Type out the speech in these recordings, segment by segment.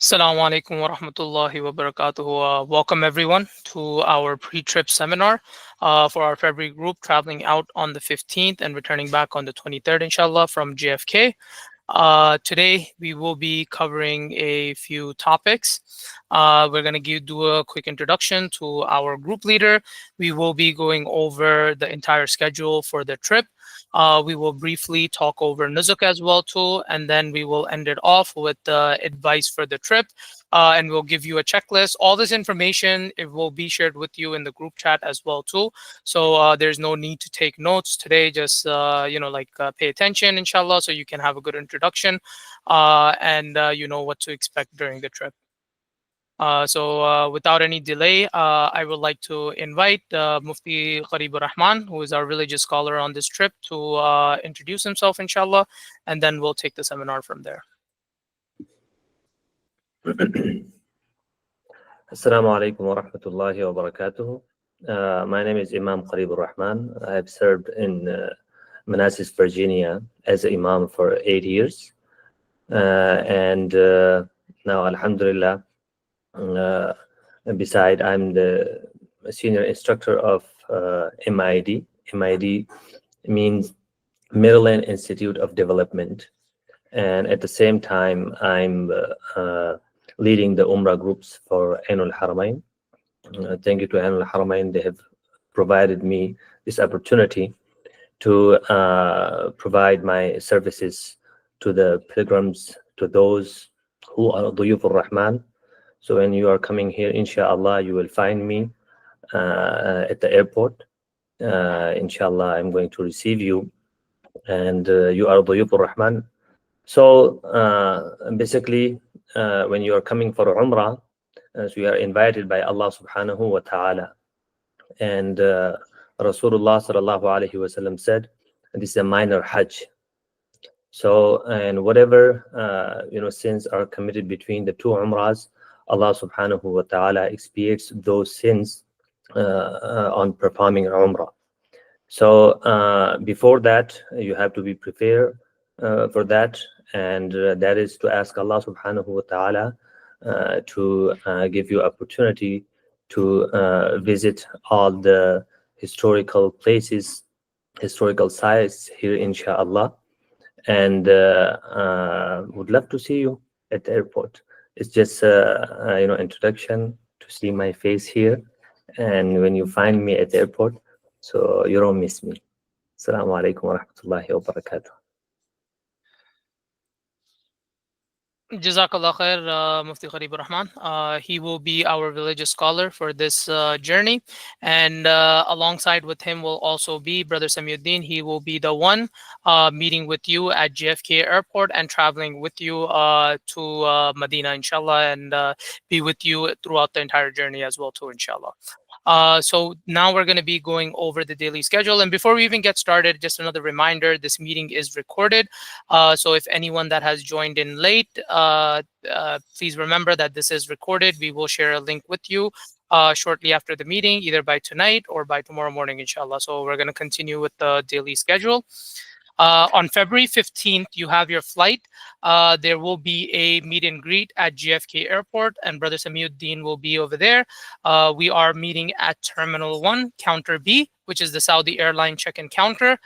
Assalamu alaikum wa rahmatullahi wa barakatuhu. Welcome everyone to our pre-trip seminar for our February group traveling out on the 15th and returning back on the 23rd, inshallah, from JFK. Today, we will be covering a few topics. We're going to do a quick introduction to our group leader. We will be going over the entire schedule for the trip. We will briefly talk over Nuzuk as well too, and then we will end it off with the advice for the trip. And we'll give you a checklist. All this information, it will be shared with you in the group chat as well too. So there's no need to take notes today. Just pay attention, inshallah, so you can have a good introduction and you know what to expect during the trip. So without any delay, I would like to invite Mufti Gharib Rahman, who is our religious scholar on this trip, to introduce himself, inshallah, and then we'll take the seminar from there. Assalamu alaikum wa rahmatullahi wa barakatuh. My name is Imam Gharib Rahman. I have served in Manassas, Virginia as an Imam for 8 years. And now, alhamdulillah, beside I'm the senior instructor of MID. MID means Maryland Institute of Development. And at the same time, I'm leading the Umrah groups for Ainul Haramain. Thank you to Ainul Haramain. They have provided me this opportunity to provide my services to the pilgrims, to those who are Duyuf al-Rahman. So when you are coming here, inshallah, you will find me at the airport. Inshallah, I'm going to receive you, and you are Duyuf al-Rahman. So basically, when you are coming for Umrah, so you are invited by Allah subhanahu wa ta'ala. And Rasulullah sallallahu alayhi wa sallam said, this is a minor Hajj. So, and whatever, sins are committed between the two Umrahs, Allah subhanahu wa ta'ala expiates those sins on performing Umrah. So before that, you have to be prepared for that, and that is to ask Allah subhanahu wa ta'ala to give you opportunity to visit all the historical places, historical sites here, inshallah, and would love to see you at the airport. It's just introduction to see my face here, and when you find me at the airport, so you don't miss me. Assalamu alaikum wa rahmatullahi wa barakatuh. Jazakallah khair, Mufti Gharib Rahman. He will be our religious scholar for this journey, and alongside with him will also be Brother Samiuddin. He will be the one meeting with you at JFK Airport and traveling with you to Medina, inshallah, and be with you throughout the entire journey as well too, inshallah. So now we're going to be going over the daily schedule. And before we even get started, just another reminder, this meeting is recorded. So if anyone that has joined in late, please remember that this is recorded. We will share a link with you shortly after the meeting, either by tonight or by tomorrow morning, inshallah. So we're going to continue with the daily schedule. On February 15th, you have your flight. There will be a meet and greet at JFK Airport, and Brother Samiuddin will be over there. We are meeting at Terminal 1, Counter B, which is the Saudi airline check-in counter.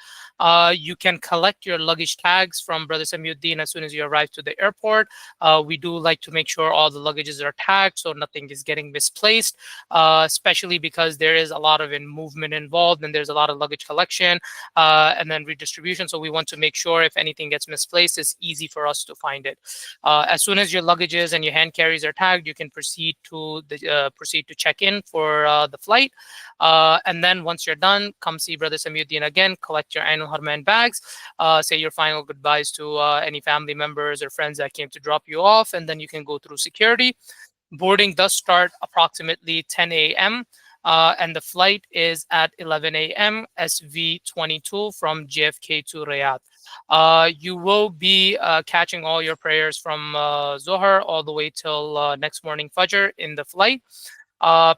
You can collect your luggage tags from Brother Samiuddin as soon as you arrive to the airport. We do like to make sure all the luggages are tagged so nothing is getting misplaced, especially because there is a lot of movement involved and there's a lot of luggage collection and then redistribution. So we want to make sure if anything gets misplaced, it's easy for us to find it. As soon as your luggages and your hand carries are tagged, you can proceed to check in for the flight. And then once you're done, come see Brother Samiuddin again, collect your Ainul Haramain bags, say your final goodbyes to any family members or friends that came to drop you off, and then you can go through security. Boarding does start approximately 10 a.m. And the flight is at 11 a.m. SV22 from JFK to Riyadh. You will be catching all your prayers from Zohar all the way till next morning Fajr in the flight.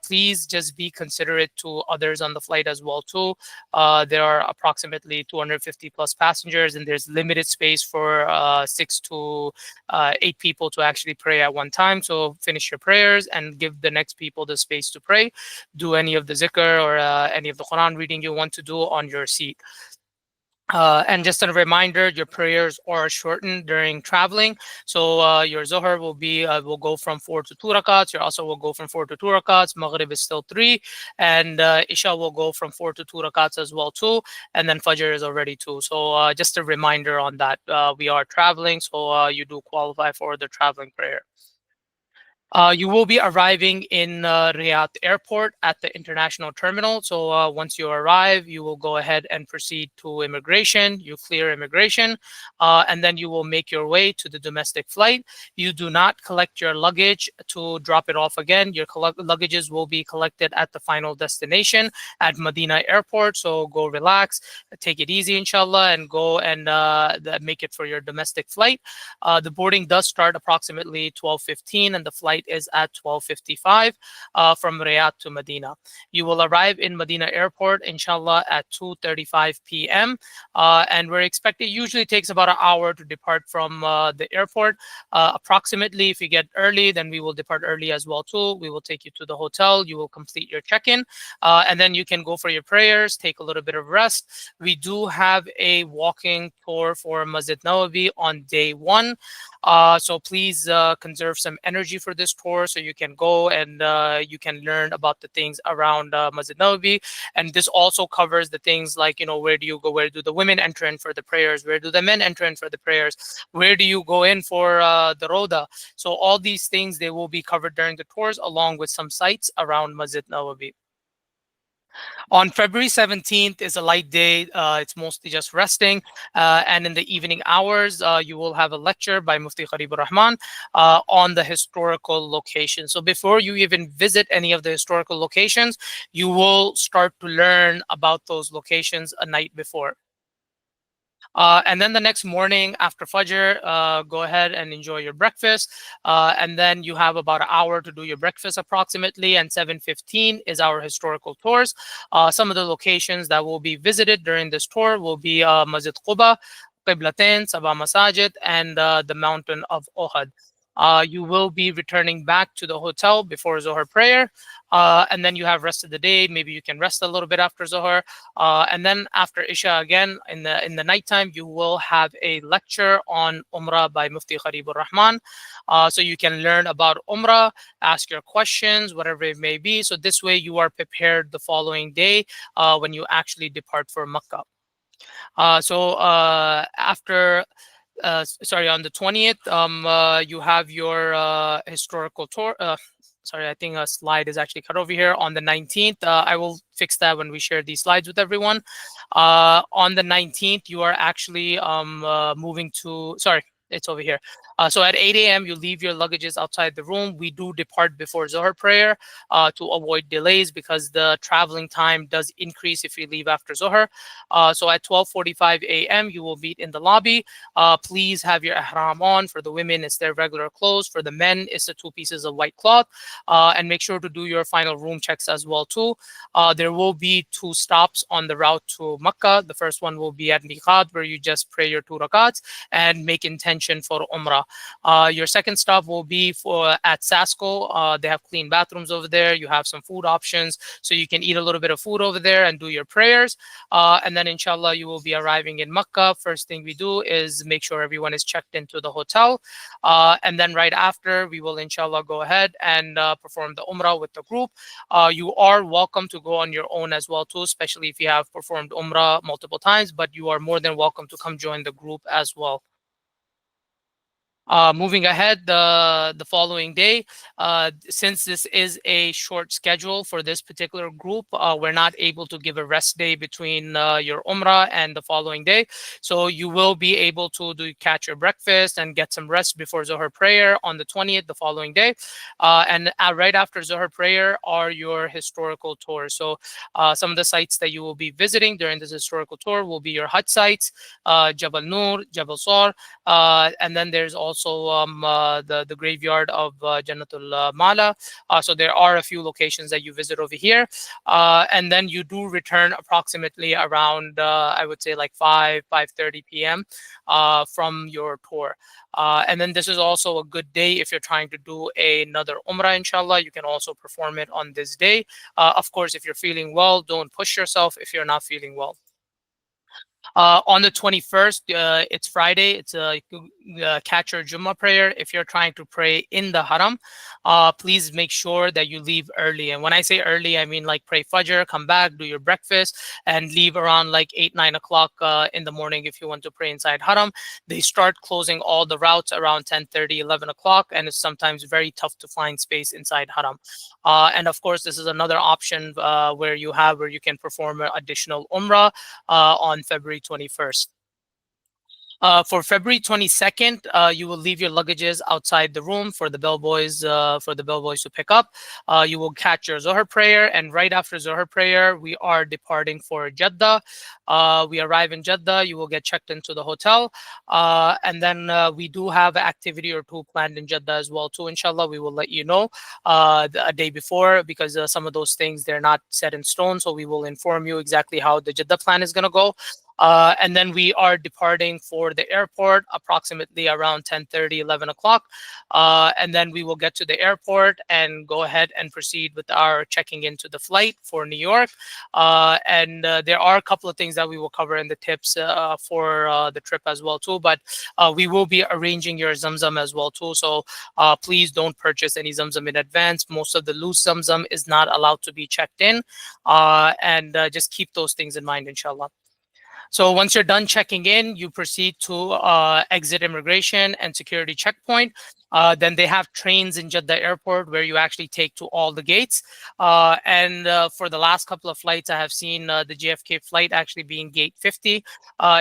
Please just be considerate to others on the flight as well too. There are approximately 250 plus passengers, and there's limited space for 6 to 8 people to actually pray at one time. So finish your prayers and give the next people the space to pray. Do any of the zikr or any of the Quran reading you want to do on your seat. And just a reminder, your prayers are shortened during traveling. So your Zohar will go from 4 to 2 rakats. Your Asr will go from 4 to 2 rakats. Maghrib is still 3, and Isha will go from 4 to 2 rakats as well too. And then Fajr is already 2. So just a reminder on that. We are traveling, so you do qualify for the traveling prayer. You will be arriving in Riyadh Airport at the international terminal. So once you arrive, you will go ahead and proceed to immigration. You clear immigration, and then you will make your way to the domestic flight. You do not collect your luggage to drop it off again. Your luggages will be collected at the final destination at Medina Airport. So go relax, take it easy, inshallah, and go and make it for your domestic flight. The boarding does start approximately 12:15, and the flight is at 12:55 from Riyadh to Medina. You will arrive in Medina Airport, inshallah, at 2:35 p.m. And we're expecting, usually takes about an hour to depart from the airport. Approximately, if you get early, then we will depart early as well too. We will take you to the hotel. You will complete your check-in, and then you can go for your prayers, take a little bit of rest. We do have a walking tour for Masjid Nawawi on day 1. So please conserve some energy for this tour so you can go and you can learn about the things around Masjid Nawawi. And this also covers the things like, where do you go? Where do the women enter in for the prayers? Where do the men enter in for the prayers? Where do you go in for the Roda? So all these things, they will be covered during the tours along with some sites around Masjid Nawawi. On February 17th is a light day. It's mostly just resting. And in the evening hours, you will have a lecture by Mufti Gharib Rahman on the historical location. So before you even visit any of the historical locations, you will start to learn about those locations a night before. And then the next morning after Fajr, go ahead and enjoy your breakfast. And then you have about an hour to do your breakfast approximately. And 7:15 is our historical tours. Some of the locations that will be visited during this tour will be Masjid Quba, Qiblatain, Sabah Masajid, and the mountain of Ohad. You will be returning back to the hotel before Zohar prayer. And then you have rest of the day. Maybe you can rest a little bit after Zohar. And then after Isha again, in the nighttime, you will have a lecture on Umrah by Mufti Gharib Rahman. So you can learn about Umrah, ask your questions, whatever it may be. So this way you are prepared the following day when you actually depart for Makkah. So after sorry, on the 20th, you have your historical tour. Sorry, I think a slide is actually cut over here. On the 19th, I will fix that when we share these slides with everyone. On the 19th, you are actually moving to, sorry, it's over here. So at 8 a.m., you leave your luggages outside the room. We do depart before Zohar prayer to avoid delays because the traveling time does increase if you leave after Zohar. So at 12:45 a.m., you will meet in the lobby. Please have your ihram on. For the women, it's their regular clothes. For the men, it's the 2 pieces of white cloth. And make sure to do your final room checks as well too. There will be 2 stops on the route to Makkah. The first one will be at Miqat, where you just pray your 2 rakats and make intention for Umrah. Your second stop will be at Sasko. They have clean bathrooms over there. You have some food options, so you can eat a little bit of food over there and do your prayers. And then inshallah, you will be arriving in Makkah. First thing we do is make sure everyone is checked into the hotel. And then right after, we will inshallah go ahead and perform the Umrah with the group. You are welcome to go on your own as well too, especially if you have performed Umrah multiple times, but you are more than welcome to come join the group as well. Moving ahead, the following day, since this is a short schedule for this particular group, we're not able to give a rest day between your Umrah and the following day. So you will be able to catch your breakfast and get some rest before Zohar prayer on the 20th, the following day. And right after Zohar prayer are your historical tours. So some of the sites that you will be visiting during this historical tour will be your Hajj sites, Jabal Nur, Jabal Sar, and then there's also also the graveyard of Jannatul Mala. So there are a few locations that you visit over here, and then you do return approximately around I would say like 5:30 p.m. From your tour. And then this is also a good day if you're trying to do another Umrah, inshallah. You can also perform it on this day. Of course, if you're feeling well, don't push yourself if you're not feeling well. On the 21st, it's Friday. It's a catch your Jummah prayer. If you're trying to pray in the Haram, please make sure that you leave early. And when I say early, I mean like pray Fajr, come back, do your breakfast, and leave around like 8, 9 o'clock in the morning if you want to pray inside Haram. They start closing all the routes around 10:30, 11 o'clock, and it's sometimes very tough to find space inside Haram. And of course, this is another option where you can perform an additional Umrah on February 21st. For February 22nd, you will leave your luggages outside the room for the bellboys to pick up. You will catch your Zohar prayer, and right after Zohar prayer, we are departing for Jeddah. We arrive in Jeddah. You will get checked into the hotel, and then we do have an activity or two planned in Jeddah as well too. Inshallah, we will let you know a day before because some of those things they're not set in stone. So we will inform you exactly how the Jeddah plan is going to go. And then we are departing for the airport approximately around 10:30, 11 o'clock. And then we will get to the airport and go ahead and proceed with our checking into the flight for New York. And there are a couple of things that we will cover in the tips for the trip as well too. But we will be arranging your Zamzam as well too. So please don't purchase any Zamzam in advance. Most of the loose Zamzam is not allowed to be checked in. And just keep those things in mind, inshallah. So once you're done checking in, you proceed to exit immigration and security checkpoint. Then they have trains in Jeddah Airport where you actually take to all the gates. And for the last couple of flights, I have seen the JFK flight actually being gate 50.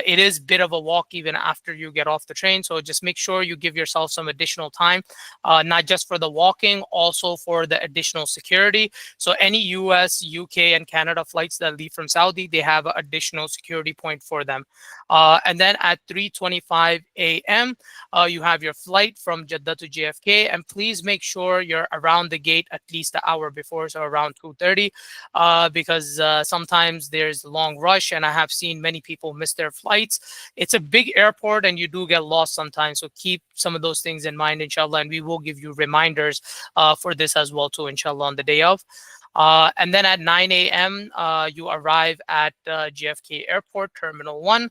It is a bit of a walk even after you get off the train. So just make sure you give yourself some additional time, not just for the walking, also for the additional security. So any US, UK, and Canada flights that leave from Saudi, they have an additional security point for them. And then at 3:25 a.m., you have your flight from Jeddah to JFK, and please make sure you're around the gate at least an hour before, so around 2:30, because sometimes there's a long rush, and I have seen many people miss their flights. It's a big airport, and you do get lost sometimes, so keep some of those things in mind, inshallah, and we will give you reminders for this as well too, inshallah, on the day of. And then at 9 a.m., you arrive at JFK Airport, Terminal 1.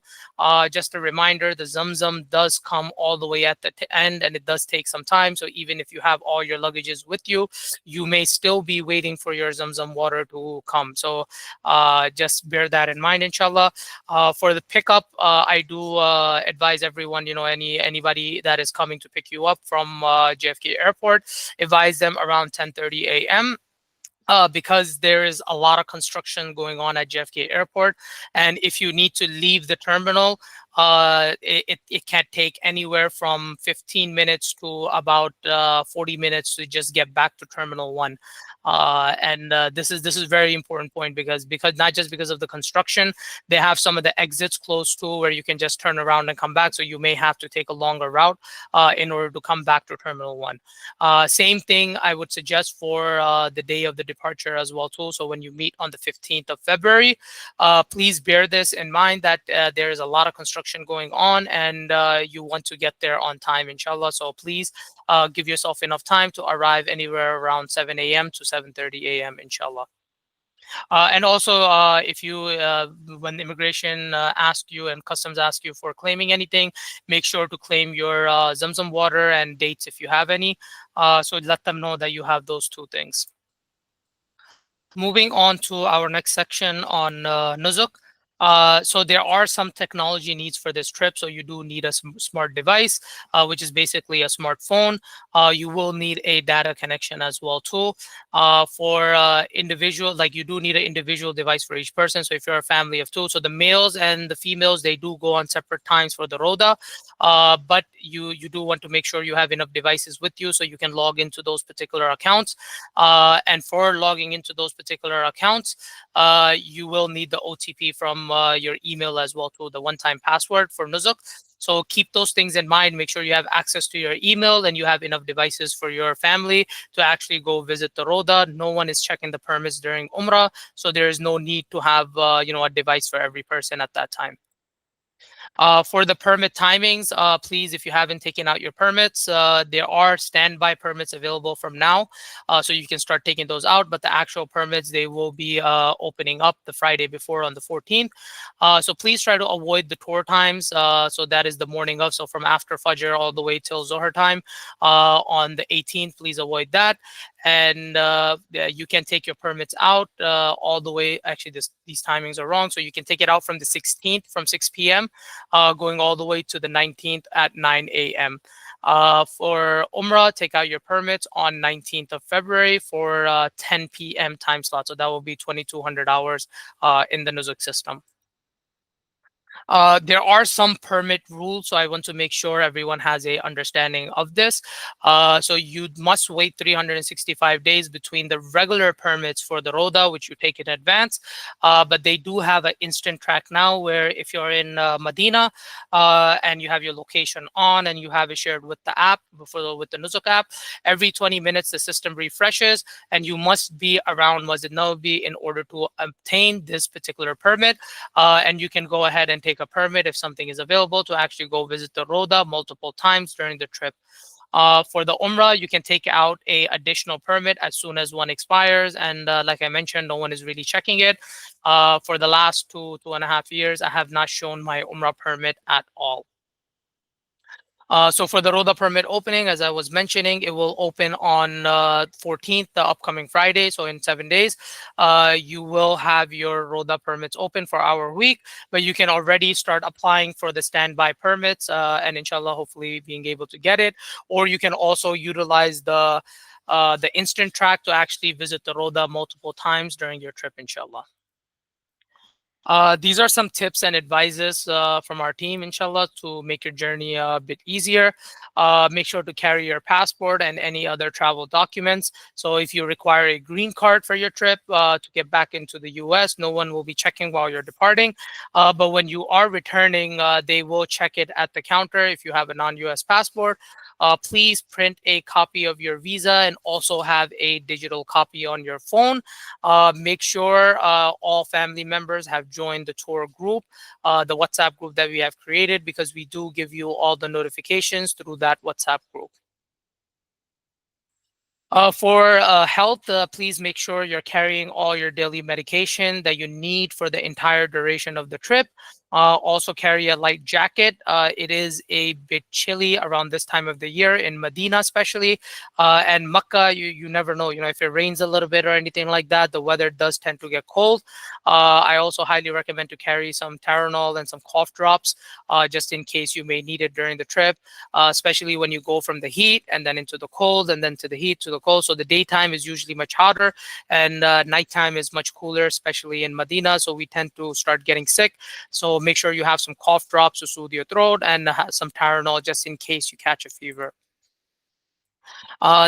Just a reminder, the Zamzam does come all the way at the end, and it does take some time. So even if you have all your luggages with you, you may still be waiting for your Zamzam water to come. So just bear that in mind, inshallah. For the pickup, I do advise everyone, anybody that is coming to pick you up from JFK Airport, advise them around 10:30 a.m. Because there is a lot of construction going on at JFK Airport. And if you need to leave the terminal, it can take anywhere from 15 minutes to about 40 minutes to just get back to Terminal 1. And this is very important point because not just because of the construction, they have some of the exits close to where you can just turn around and come back. So you may have to take a longer route in order to come back to Terminal 1. Same thing I would suggest for the day of the departure as well too. So when you meet on the 15th of February, please bear this in mind that there is a lot of construction going on and you want to get there on time, inshallah. So please give yourself enough time to arrive anywhere around 7 a.m. to 7:30 a.m. inshallah. And also, if you, when immigration asks you and customs ask you for claiming anything, make sure to claim your Zamzam water and dates if you have any. So let them know that you have those two things. Moving on to our next section on Nuzuk. So there are some technology needs for this trip. So you do need a smart device, which is basically a smartphone. You will need a data connection as well too. For individual, like you do need an individual device for each person. So if you're a family of two, so the males and the females, they do go on separate times for the Roda. But you do want to make sure you have enough devices with you so you can log into those particular accounts. And for logging into those particular accounts, you will need the OTP from your email as well to the one-time password for Nuzuk. So keep those things in mind. Make sure you have access to your email and you have enough devices for your family to actually go visit the Roda. No one is checking the permits during Umrah, so there is no need to have a device for every person at that time. For the permit timings, please, if you haven't taken out your permits, there are standby permits available from now. So you can start taking those out, but the actual permits, they will be opening up the Friday before on the 14th. So please try to avoid the tour times. So that is the morning of, so from after Fajr all the way till Zohar time on the 18th, please avoid that. And yeah, you can take your permits out all the way. Actually, these timings are wrong. So you can take it out from the 16th from 6 p.m. Going all the way to the 19th at 9 a.m. For Umrah, take out your permits on 19th of February for 10 p.m. time slot. So that will be 2,200 hours in the Nuzuk system. There are some permit rules, so I want to make sure everyone has a understanding of this. So you must wait 365 days between the regular permits for the Roda, which you take in advance. But they do have an instant track now, where if you're in Medina and you have your location on and you have it shared with the app, with the Nuzuk app, every 20 minutes the system refreshes, and you must be around Masjid Nawawi in order to obtain this particular permit. And you can go ahead and take a permit if something is available to actually go visit the Roda multiple times during the trip. For the Umrah, you can take out a additional permit as soon as one expires. And like I mentioned, no one is really checking it. For the last 2.5 years, I have not shown my Umrah permit at all. So for the Roda permit opening, as I was mentioning, it will open on 14th, the upcoming Friday. So in 7 days, you will have your Roda permits open for our week, but you can already start applying for the standby permits and inshallah, hopefully being able to get it. Or you can also utilize the instant track to actually visit the Roda multiple times during your trip, inshallah. These are some tips and advices from our team, inshallah, to make your journey a bit easier. Make sure to carry your passport and any other travel documents. So if you require a green card for your trip to get back into the US, no one will be checking while you're departing. But when you are returning, they will check it at the counter if you have a non-US passport. Please print a copy of your visa and also have a digital copy on your phone. Make sure all family members have joined the tour group, the WhatsApp group that we have created, because we do give you all the notifications through that WhatsApp group. For health, please make sure you're carrying all your daily medication that you need for the entire duration of the trip. Also carry a light jacket. It is a bit chilly around this time of the year in Medina, especially. And Makkah, you never know, if it rains a little bit or anything like that, the weather does tend to get cold. I also highly recommend to carry some Tylenol and some cough drops just in case you may need it during the trip, especially when you go from the heat and then into the cold and then to the heat to the cold. So the daytime is usually much hotter and nighttime is much cooler, especially in Medina. So we tend to start getting sick. So make sure you have some cough drops to soothe your throat and some Tylenol just in case you catch a fever.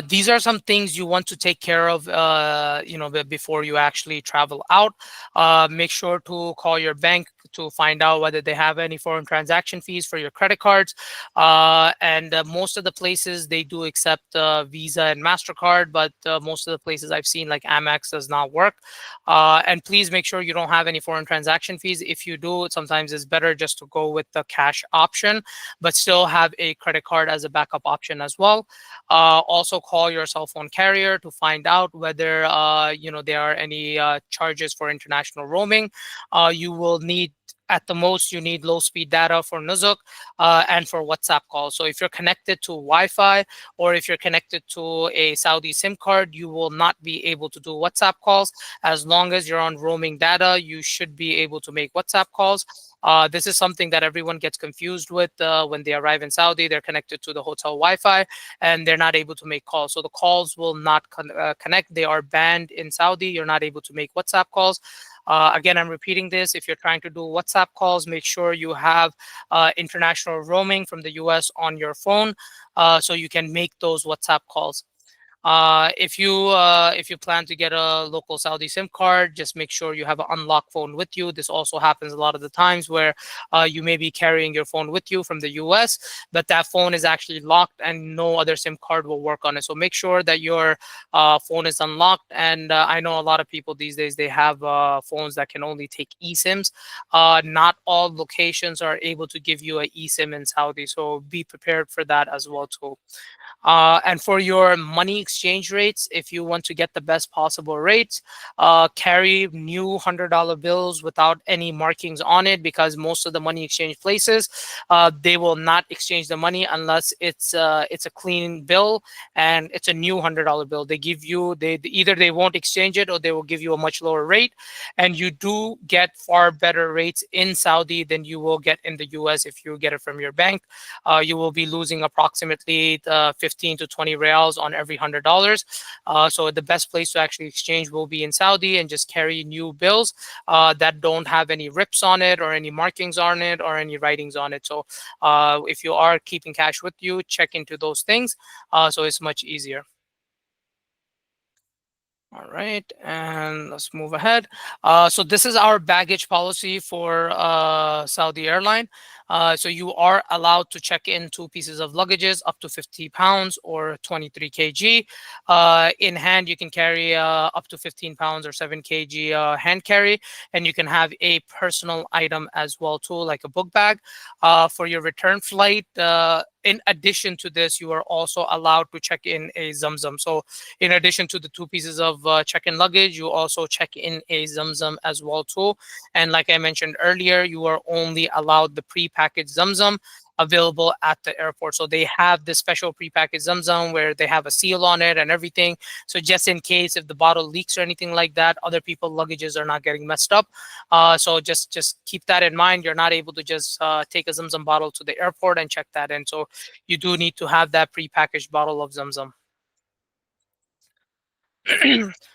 These are some things you want to take care of, before you actually travel out. Make sure to call your bank to find out whether they have any foreign transaction fees for your credit cards. And most of the places, they do accept Visa and MasterCard, but most of the places I've seen, like Amex, does not work. And please make sure you don't have any foreign transaction fees. If you do, sometimes it's better just to go with the cash option, but still have a credit card as a backup option as well. Also call your cell phone carrier to find out whether there are any charges for international roaming. You will need, at the most, you need low speed data for Nuzuk and for WhatsApp calls. So if you're connected to Wi-Fi or if you're connected to a Saudi SIM card, you will not be able to do WhatsApp calls. As long as you're on roaming data, you should be able to make WhatsApp calls. This is something that everyone gets confused with when they arrive in Saudi. They're connected to the hotel Wi-Fi and they're not able to make calls. So the calls will not connect. They are banned in Saudi. You're not able to make WhatsApp calls. Again, I'm repeating this. If you're trying to do WhatsApp calls, make sure you have international roaming from the US on your phone so you can make those WhatsApp calls. If you plan to get a local Saudi SIM card, just make sure you have an unlocked phone with you. This also happens a lot of the times where you may be carrying your phone with you from the US, but that phone is actually locked and no other SIM card will work on it. So make sure that your phone is unlocked. And I know a lot of people these days, they have phones that can only take eSIMs. Not all locations are able to give you a eSIM in Saudi, so be prepared for that as well too. And for your money exchange rates, if you want to get the best possible rates, carry new $100 bills without any markings on it, because most of the money exchange places, they will not exchange the money unless it's a clean bill and it's a new $100 bill. They give you, they either they won't exchange it or they will give you a much lower rate, and you do get far better rates in Saudi than you will get in the US if you get it from your bank. You will be losing approximately 15 to 20 reals on every $100. So the best place to actually exchange will be in Saudi, and just carry new bills that don't have any rips on it or any markings on it or any writings on it. So if you are keeping cash with you, check into those things, so it's much easier. All right, and let's move ahead. So this is our baggage policy for Saudi Airline. So you are allowed to check in 2 pieces of luggages up to 50 pounds or 23 kg. In hand, you can carry up to 15 pounds or 7 kg hand carry, and you can have a personal item as well too, like a book bag. For your return flight, in addition to this, you are also allowed to check in a Zamzam. So in addition to the 2 pieces of check-in luggage, you also check in a Zamzam as well too. And like I mentioned earlier, you are only allowed the pre-packaged Zamzam available at the airport. So they have this special pre-packaged Zamzam where they have a seal on it and everything. So just in case if the bottle leaks or anything like that, other people's luggages are not getting messed up. So just keep that in mind. You're not able to just take a Zamzam bottle to the airport and check that in. So you do need to have that pre-packaged bottle of Zamzam.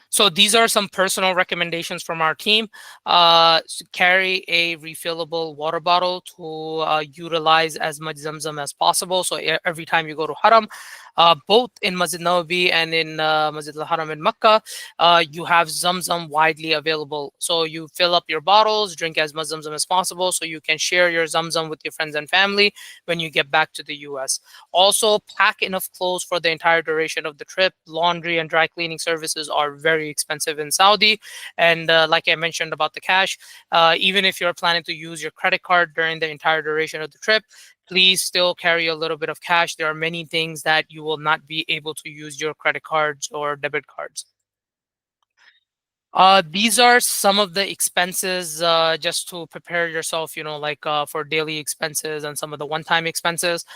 So these are some personal recommendations from our team. Carry a refillable water bottle to utilize as much Zamzam as possible. So every time you go to Haram, both in Masjid Nawawi and in Masjid al-Haram in Makkah, you have Zamzam widely available. So you fill up your bottles, drink as much Zamzam as possible, so you can share your Zamzam with your friends and family when you get back to the US. Also, pack enough clothes for the entire duration of the trip. Laundry and dry cleaning services are very expensive in Saudi. And like I mentioned about the cash, even if you're planning to use your credit card during the entire duration of the trip, please still carry a little bit of cash. There are many things that you will not be able to use your credit cards or debit cards. These are some of the expenses, just to prepare yourself, like for daily expenses and some of the one-time expenses.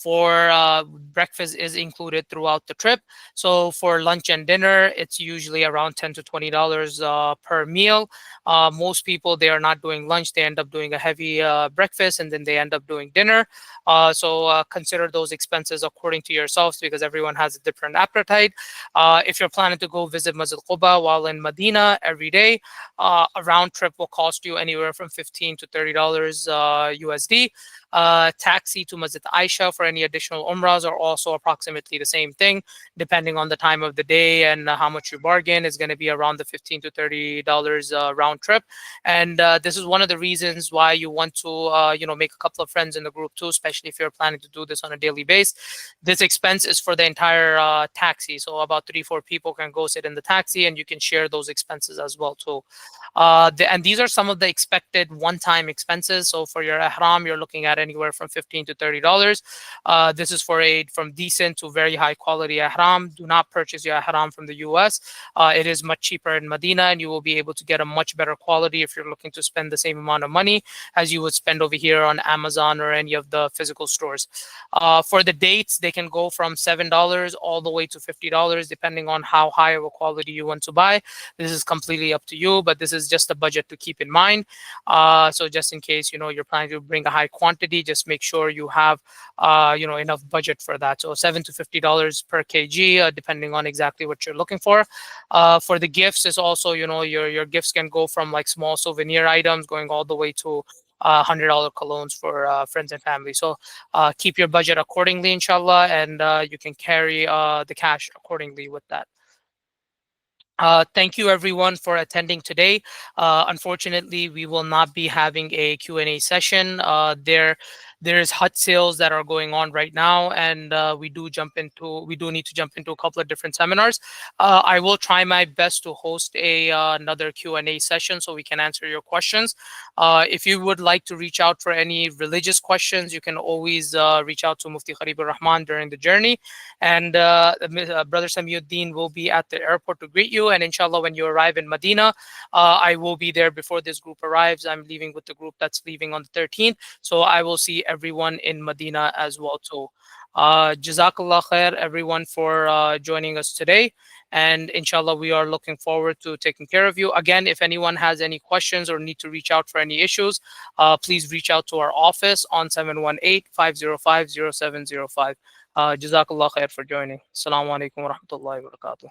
For breakfast is included throughout the trip. So for lunch and dinner, it's usually around $10 to $20 per meal. Most people, they are not doing lunch. They end up doing a heavy breakfast and then they end up doing dinner. So consider those expenses according to yourselves, because everyone has a different appetite. If you're planning to go visit Masjid Quba while in Medina every day, a round trip will cost you anywhere from $15 to $30 USD. Taxi to Masjid Aisha for any additional umrahs are also approximately the same thing, depending on the time of the day and how much you bargain. Is going to be around the $15 to $30 round trip. And this is one of the reasons why you want to make a couple of friends in the group too, especially if you're planning to do this on a daily basis. This expense is for the entire taxi, so about 3-4 people can go sit in the taxi, and you can share those expenses as well too. And these are some of the expected one-time expenses. So for your ihram, you're looking at anywhere from $15 to $30. This is from decent to very high quality ihram. Do not purchase your ihram from the US. It is much cheaper in Medina, and you will be able to get a much better quality if you're looking to spend the same amount of money as you would spend over here on Amazon or any of the physical stores. For the dates, they can go from $7 all the way to $50, depending on how high of a quality you want to buy. This is completely up to you, but this is just a budget to keep in mind. So just in case, you're planning to bring a high quantity, just make sure you have, enough budget for that. So $7 to $50 per kg, depending on exactly what you're looking for. For the gifts is also, your gifts can go from like small souvenir items going all the way to $100 colognes for friends and family. So keep your budget accordingly, inshallah, and you can carry the cash accordingly with that. Thank you everyone for attending today. Unfortunately, we will not be having a Q&A session. There's hot sales that are going on right now, and we do need to jump into a couple of different seminars. I will try my best to host another Q&A session so we can answer your questions. If you would like to reach out for any religious questions, you can always reach out to Mufti Kharib Rahman during the journey. And Brother Samiuddin will be at the airport to greet you. And inshallah, when you arrive in Medina, I will be there before this group arrives. I'm leaving with the group that's leaving on the 13th. So I will see everyone in Medina as well too. Jazakallah khair everyone for joining us today. And inshallah, we are looking forward to taking care of you. Again, if anyone has any questions or need to reach out for any issues, please reach out to our office on 718-505-0705. Jazakallah khair for joining. Assalamu alaikum wa rahmatullahi wa barakatuh.